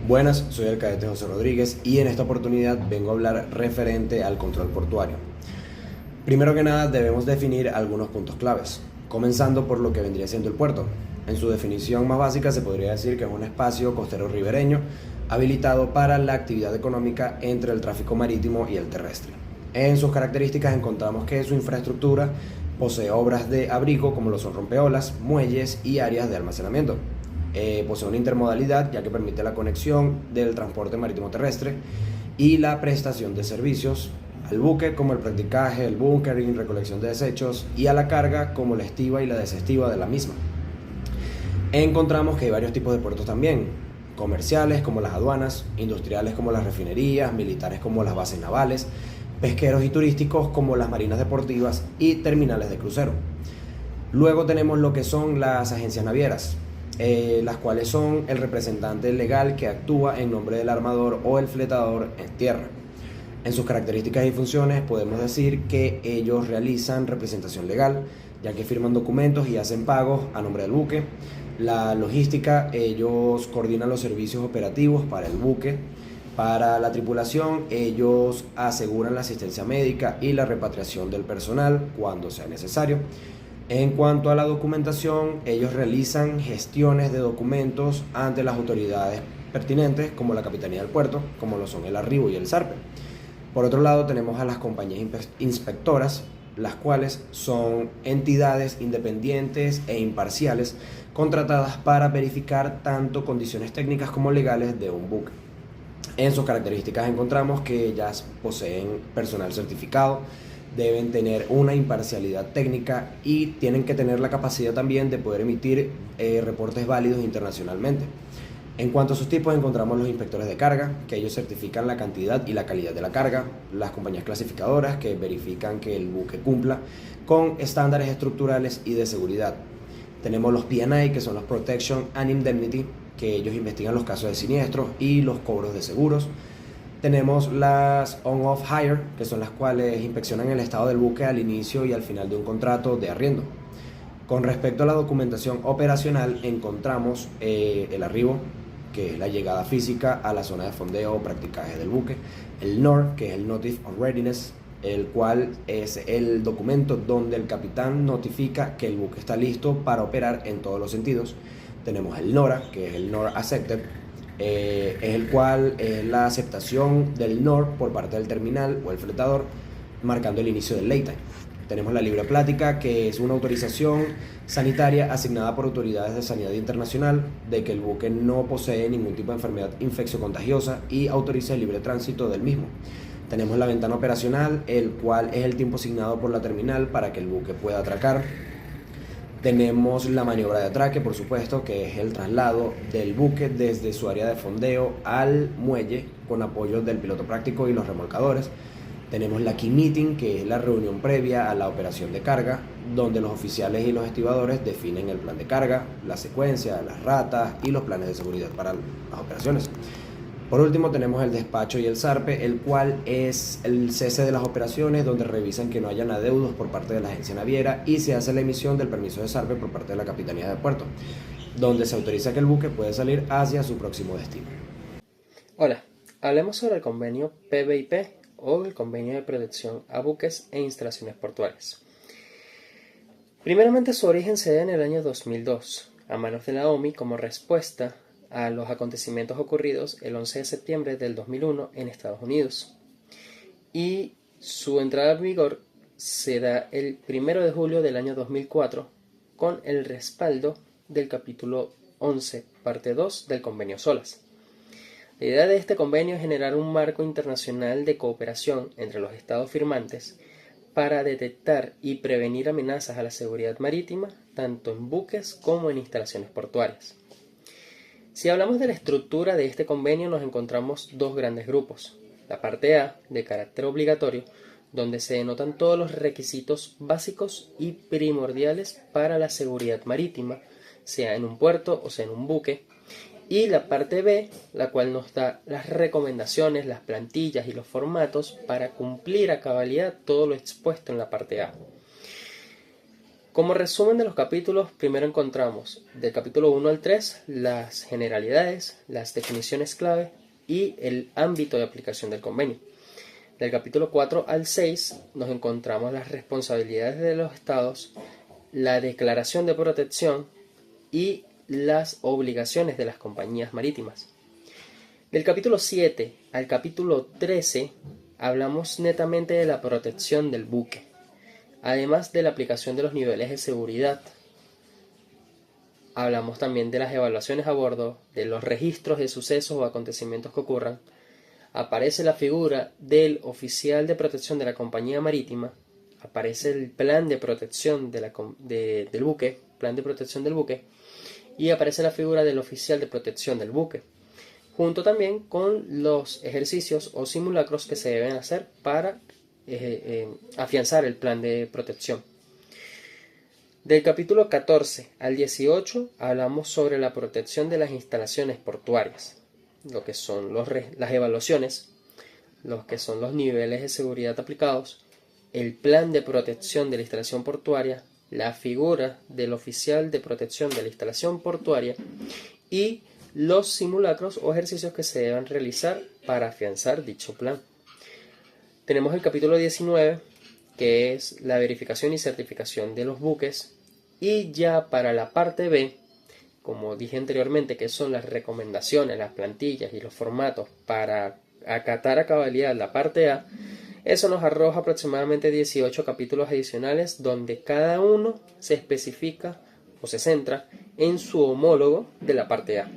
Buenas, soy el cadete José Rodríguez y en esta oportunidad vengo a hablar referente al control portuario. Primero que nada debemos definir algunos puntos claves, comenzando por lo que vendría siendo el puerto. En su definición más básica se podría decir que es un espacio costero ribereño habilitado para la actividad económica entre el tráfico marítimo y el terrestre. En sus características encontramos que su infraestructura posee obras de abrigo como lo son rompeolas, muelles y áreas de almacenamiento. Posee una intermodalidad ya que permite la conexión del transporte marítimo terrestre y la prestación de servicios al buque como el practicaje, el bunkering, recolección de desechos y a la carga como la estiva y la desestiva de la misma. Encontramos que hay varios tipos de puertos también, comerciales como las aduanas, industriales como las refinerías, militares como las bases navales, pesqueros y turísticos como las marinas deportivas y terminales de crucero. Luego tenemos lo que son las agencias navieras, las cuales son el representante legal que actúa en nombre del armador o el fletador en tierra. En sus características y funciones podemos decir que ellos realizan representación legal, ya que firman documentos y hacen pagos a nombre del buque. La logística, ellos coordinan los servicios operativos para el buque. Para la tripulación, ellos aseguran la asistencia médica y la repatriación del personal cuando sea necesario. En cuanto a la documentación, ellos realizan gestiones de documentos ante las autoridades pertinentes, como la Capitanía del Puerto, como lo son el Arribo y el SARPE. Por otro lado, tenemos a las compañías inspectoras, las cuales son entidades independientes e imparciales contratadas para verificar tanto condiciones técnicas como legales de un buque. En sus características encontramos que ellas poseen personal certificado, deben tener una imparcialidad técnica y tienen que tener la capacidad también de poder emitir reportes válidos internacionalmente. En cuanto a sus tipos, encontramos los inspectores de carga, que ellos certifican la cantidad y la calidad de la carga, las compañías clasificadoras, que verifican que el buque cumpla con estándares estructurales y de seguridad. Tenemos los P&I, que son los Protection and Indemnity, que ellos investigan los casos de siniestros y los cobros de seguros. Tenemos las On-Off Hire, que son las cuales inspeccionan el estado del buque al inicio y al final de un contrato de arriendo. Con respecto a la documentación operacional, encontramos el arribo, que es la llegada física a la zona de fondeo o practicaje del buque, el NOR, que es el Notice of Readiness, el cual es el documento donde el capitán notifica que el buque está listo para operar en todos los sentidos. Tenemos el NORA, que es el NOR Accepted, es el cual es la aceptación del NOR por parte del terminal o el fletador, marcando el inicio del laytime. Tenemos la libre plática, que es una autorización sanitaria asignada por autoridades de sanidad internacional de que el buque no posee ningún tipo de enfermedad infeccio-contagiosa y autoriza el libre tránsito del mismo. Tenemos la ventana operacional, el cual es el tiempo asignado por la terminal para que el buque pueda atracar. Tenemos la maniobra de atraque, por supuesto, que es el traslado del buque desde su área de fondeo al muelle con apoyo del piloto práctico y los remolcadores. Tenemos la Key Meeting, que es la reunión previa a la operación de carga, donde los oficiales y los estibadores definen el plan de carga, la secuencia, las ratas y los planes de seguridad para las operaciones. Por último, tenemos el despacho y el SARPE, el cual es el cese de las operaciones, donde revisan que no hayan adeudos por parte de la agencia naviera y se hace la emisión del permiso de SARPE por parte de la Capitanía de Puerto, donde se autoriza que el buque puede salir hacia su próximo destino. Hola, hablemos sobre el convenio PBIP o el convenio de protección a buques e instalaciones portuarias. Primeramente, su origen se da en el año 2002, a manos de la OMI como respuesta a los acontecimientos ocurridos el 11 de septiembre del 2001 en Estados Unidos. Y su entrada en vigor se da el 1 de julio del año 2004 con el respaldo del capítulo 11, parte 2 del convenio SOLAS. La idea de este convenio es generar un marco internacional de cooperación entre los estados firmantes para detectar y prevenir amenazas a la seguridad marítima, tanto en buques como en instalaciones portuarias. Si hablamos de la estructura de este convenio, nos encontramos dos grandes grupos. La parte A, de carácter obligatorio, donde se denotan todos los requisitos básicos y primordiales para la seguridad marítima, sea en un puerto o sea en un buque. Y la parte B, la cual nos da las recomendaciones, las plantillas y los formatos para cumplir a cabalidad todo lo expuesto en la parte A. Como resumen de los capítulos, primero encontramos del capítulo 1 al 3 las generalidades, las definiciones clave y el ámbito de aplicación del convenio. Del capítulo 4 al 6 nos encontramos las responsabilidades de los estados, la declaración de protección y las obligaciones de las compañías marítimas. Del capítulo 7 al capítulo 13 hablamos netamente de la protección del buque, además de la aplicación de los niveles de seguridad. Hablamos también de las evaluaciones a bordo, de los registros de sucesos o acontecimientos que ocurran. Aparece la figura del oficial de protección de la compañía marítima, aparece el plan de protección del buque, plan de protección del buque, y aparece la figura del oficial de protección del buque, junto también con los ejercicios o simulacros que se deben hacer para afianzar el plan de protección. Del capítulo 14 al 18 hablamos sobre la protección de las instalaciones portuarias, lo que son las evaluaciones, los que son los niveles de seguridad aplicados, el plan de protección de la instalación portuaria, la figura del oficial de protección de la instalación portuaria y los simulacros o ejercicios que se deben realizar para afianzar dicho plan. Tenemos el capítulo 19, que es la verificación y certificación de los buques, y ya para la parte B, como dije anteriormente, que son las recomendaciones, las plantillas y los formatos para acatar a cabalidad la parte A, eso nos arroja aproximadamente 18 capítulos adicionales donde cada uno se especifica o se centra en su homólogo de la parte A.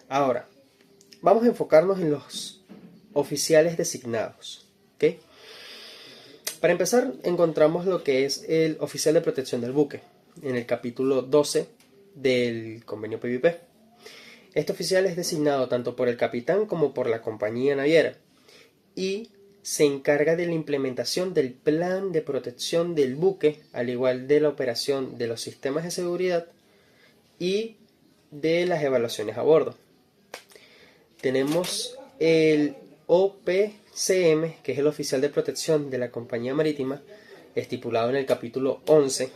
Ahora, vamos a enfocarnos en los oficiales designados, ¿ok? Para empezar, encontramos lo que es el oficial de protección del buque, en el capítulo 12 del convenio PVP. Este oficial es designado tanto por el capitán como por la compañía naviera y se encarga de la implementación del plan de protección del buque, al igual de la operación de los sistemas de seguridad y de las evaluaciones a bordo. Tenemos el OPCM, que es el oficial de protección de la compañía marítima, estipulado en el capítulo 11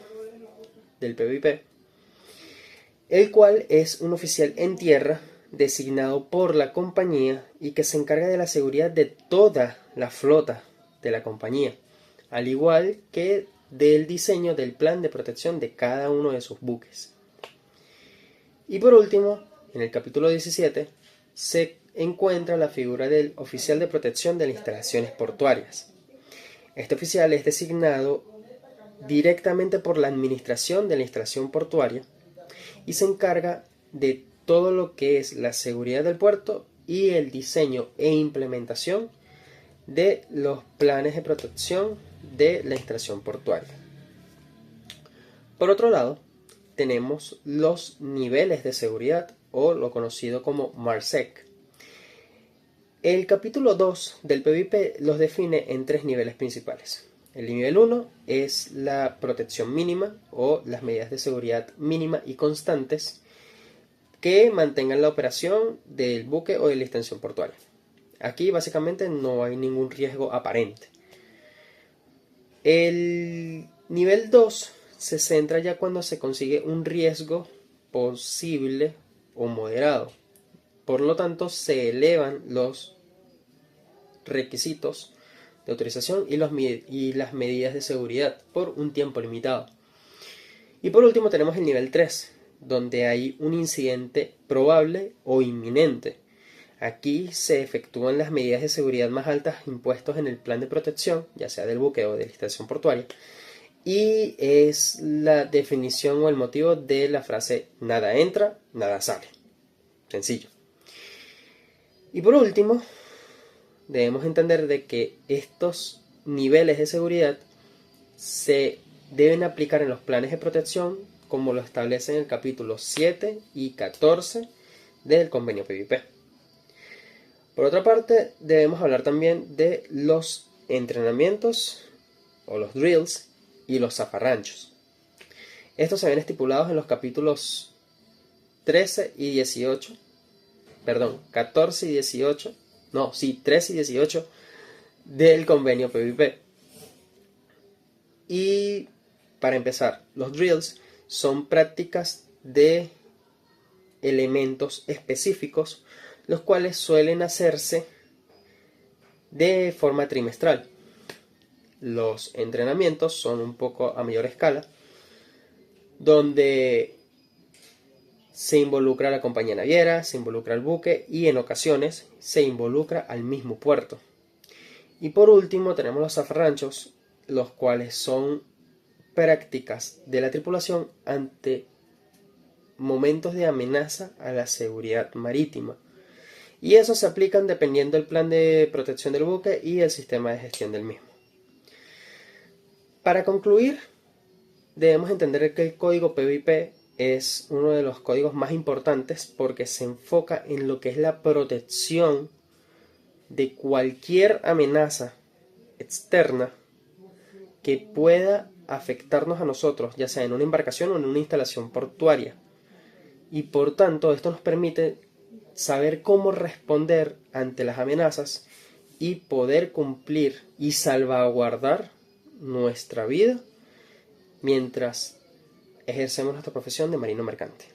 del PVP, el cual es un oficial en tierra designado por la compañía y que se encarga de la seguridad de toda la flota de la compañía, al igual que del diseño del plan de protección de cada uno de sus buques. Y por último, en el capítulo 17 se encuentra la figura del oficial de protección de las instalaciones portuarias. Este oficial es designado directamente por la administración de la instalación portuaria y se encarga de todo lo que es la seguridad del puerto y el diseño e implementación de los planes de protección de la instalación portuaria. Por otro lado, tenemos los niveles de seguridad o lo conocido como MARSEC. El capítulo 2 del PVP los define en 3 niveles principales. El nivel 1 es la protección mínima o las medidas de seguridad mínima y constantes que mantengan la operación del buque o de la estación portuaria. Aquí básicamente no hay ningún riesgo aparente. El nivel 2 se centra ya cuando se consigue un riesgo posible o moderado. Por lo tanto, se elevan los requisitos de autorización y las medidas de seguridad por un tiempo limitado. Y por último tenemos el nivel 3, donde hay un incidente probable o inminente. Aquí se efectúan las medidas de seguridad más altas impuestos en el plan de protección, ya sea del buque o de la estación portuaria, y es la definición o el motivo de la frase nada entra, nada sale. Sencillo. Y por último, debemos entender de que estos niveles de seguridad se deben aplicar en los planes de protección como lo establecen el capítulo 7 y 14 del convenio PVP. Por otra parte, debemos hablar también de los entrenamientos o los drills y los zafarranchos. Estos se ven estipulados en los capítulos 13 y 18, 13 y 18 del convenio PVP. Y Para empezar, los drills son prácticas de elementos específicos, los cuales suelen hacerse de forma trimestral. Los entrenamientos son un poco a mayor escala, donde se involucra la compañía naviera, se involucra el buque y en ocasiones se involucra al mismo puerto. Y por último tenemos los zafarranchos, los cuales son prácticas de la tripulación ante momentos de amenaza a la seguridad marítima. Y eso se aplican dependiendo del plan de protección del buque y el sistema de gestión del mismo. Para concluir, debemos entender que el código PVP es uno de los códigos más importantes porque se enfoca en lo que es la protección de cualquier amenaza externa que pueda afectarnos a nosotros, ya sea en una embarcación o en una instalación portuaria. Y por tanto, esto nos permite saber cómo responder ante las amenazas y poder cumplir y salvaguardar nuestra vida mientras ejercemos nuestra profesión de marino mercante.